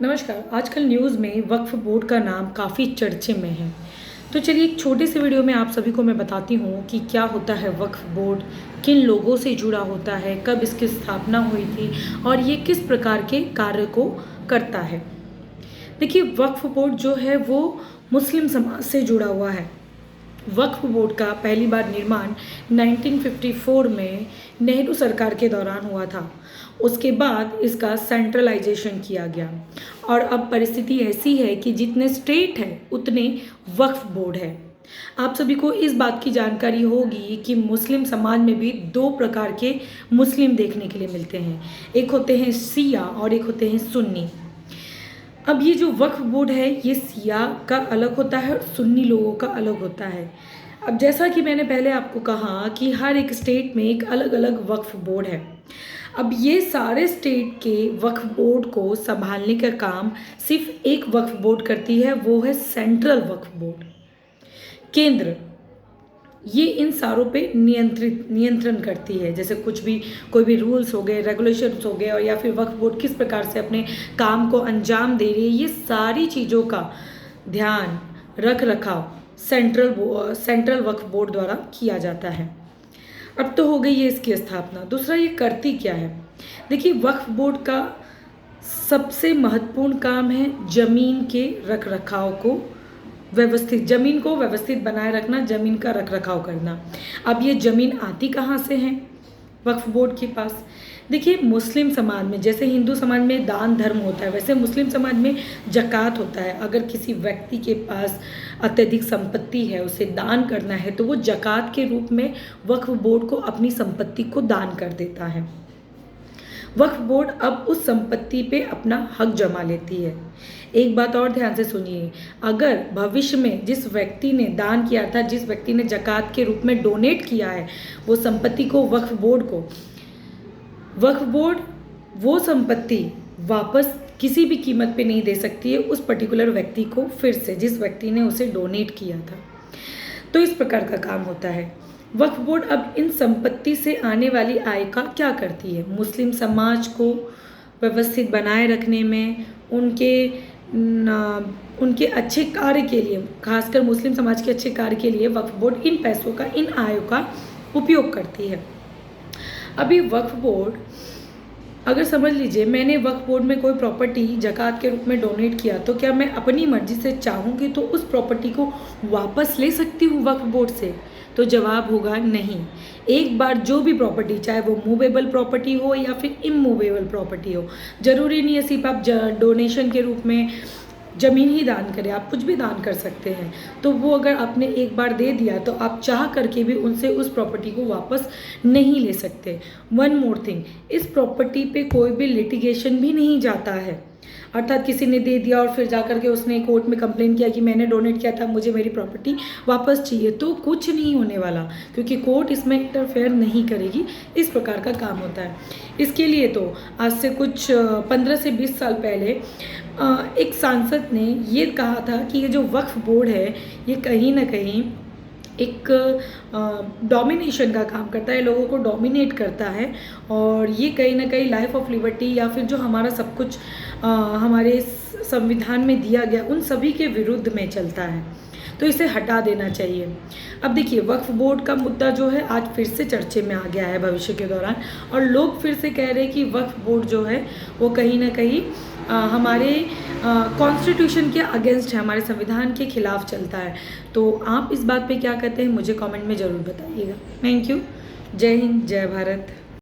नमस्कार। आजकल न्यूज़ में वक्फ बोर्ड का नाम काफ़ी चर्चे में है। तो चलिए एक छोटे से वीडियो में आप सभी को मैं बताती हूँ कि क्या होता है वक्फ बोर्ड, किन लोगों से जुड़ा होता है, कब इसकी स्थापना हुई थी और ये किस प्रकार के कार्य को करता है। देखिए वक्फ बोर्ड जो है वो मुस्लिम समाज से जुड़ा हुआ है। वक्फ बोर्ड का पहली बार निर्माण 1954 में नेहरू सरकार के दौरान हुआ था। उसके बाद इसका सेंट्रलाइजेशन किया गया और अब परिस्थिति ऐसी है कि जितने स्टेट हैं उतने वक्फ बोर्ड है। आप सभी को इस बात की जानकारी होगी कि मुस्लिम समाज में भी दो प्रकार के मुस्लिम देखने के लिए मिलते हैं। एक होते हैं शिया और एक होते हैं सुन्नी। अब ये जो वक्फ बोर्ड है ये शिया का अलग होता है और सुन्नी लोगों का अलग होता है। अब जैसा कि मैंने पहले आपको कहा कि हर एक स्टेट में एक अलग अलग वक्फ बोर्ड है। अब ये सारे स्टेट के वक्फ बोर्ड को संभालने का काम सिर्फ एक वक्फ बोर्ड करती है, वो है सेंट्रल वक्फ बोर्ड, केंद्र। ये इन सारों पे नियंत्रण करती है। जैसे कुछ भी कोई भी रूल्स हो गए, रेगुलेशंस हो गए और या फिर वक्फ बोर्ड किस प्रकार से अपने काम को अंजाम दे रही है, ये सारी चीज़ों का ध्यान रख रखाव सेंट्रल वक्फ बोर्ड द्वारा किया जाता है। अब तो हो गई है इसकी स्थापना। दूसरा ये करती क्या है। देखिए वक्फ बोर्ड का सबसे महत्वपूर्ण काम है ज़मीन के रख रखाव को ज़मीन को व्यवस्थित बनाए रखना, ज़मीन का रख रखाव करना। अब ये ज़मीन आती कहाँ से है वक्फ बोर्ड के पास। देखिए मुस्लिम समाज में जैसे हिंदू समाज में दान धर्म होता है, वैसे मुस्लिम समाज में जक़ात होता है। अगर किसी व्यक्ति के पास अत्यधिक संपत्ति है, उसे दान करना है, तो वो जक़ात के रूप में वक्फ बोर्ड को अपनी संपत्ति को दान कर देता है। वक्फ बोर्ड अब उस संपत्ति पे अपना हक जमा लेती है। एक बात और ध्यान से सुनिए, अगर भविष्य में जिस व्यक्ति ने दान किया था, जिस व्यक्ति ने जक़ात के रूप में डोनेट किया है वो संपत्ति को वक्फ बोर्ड वो संपत्ति वापस किसी भी कीमत पे नहीं दे सकती है उस पर्टिकुलर व्यक्ति को, फिर से जिस व्यक्ति ने उसे डोनेट किया था। तो इस प्रकार का काम होता है। वक्फ बोर्ड अब इन संपत्ति से आने वाली आय का क्या करती है, मुस्लिम समाज को व्यवस्थित बनाए रखने में, उनके अच्छे कार्य के लिए, खासकर मुस्लिम समाज के अच्छे कार्य के लिए वक्फ बोर्ड इन पैसों का, इन आयों का उपयोग करती है। अभी वक्फ बोर्ड, अगर समझ लीजिए मैंने वक्फ बोर्ड में कोई प्रॉपर्टी जक़ात के रूप में डोनेट किया, तो क्या मैं अपनी मर्जी से चाहूँगी तो उस प्रॉपर्टी को वापस ले सकती हूँ वक्फ बोर्ड से? तो जवाब होगा नहीं। एक बार जो भी प्रॉपर्टी, चाहे वो मूवेबल प्रॉपर्टी हो या फिर इमूवेबल प्रॉपर्टी हो, ज़रूरी नहीं है सिर्फ आप डोनेशन के रूप में ज़मीन ही दान करें, आप कुछ भी दान कर सकते हैं। तो वो अगर आपने एक बार दे दिया तो आप चाह करके भी उनसे उस प्रॉपर्टी को वापस नहीं ले सकते। वन मोर थिंग, इस प्रॉपर्टी पे कोई भी लिटिगेशन भी नहीं जाता है। अर्थात किसी ने दे दिया और फिर जा कर के उसने कोर्ट में कंप्लेन किया कि मैंने डोनेट किया था, मुझे मेरी प्रॉपर्टी वापस चाहिए, तो कुछ नहीं होने वाला, क्योंकि कोर्ट इसमें इंटरफेयर नहीं करेगी। इस प्रकार का काम होता है। इसके लिए तो आज से कुछ 15 से 20 साल पहले एक सांसद ने ये कहा था कि ये जो वक्फ बोर्ड है ये कहीं ना कहीं एक डोमिनेशन का काम करता है, लोगों को डोमिनेट करता है और ये कहीं ना कहीं लाइफ ऑफ लिबर्टी या फिर जो हमारा सब कुछ हमारे संविधान में दिया गया उन सभी के विरुद्ध में चलता है। तो इसे हटा देना चाहिए। अब देखिए वक्फ बोर्ड का मुद्दा जो है आज फिर से चर्चे में आ गया है भविष्य के दौरान, और लोग फिर से कह रहे हैं कि वक्फ बोर्ड जो है वो कहीं ना कहीं हमारे कॉन्स्टिट्यूशन के अगेंस्ट है, हमारे संविधान के खिलाफ चलता है। तो आप इस बात पे क्या कहते हैं मुझे कमेंट में ज़रूर बताइएगा। Thank you. जय हिंद, जय भारत।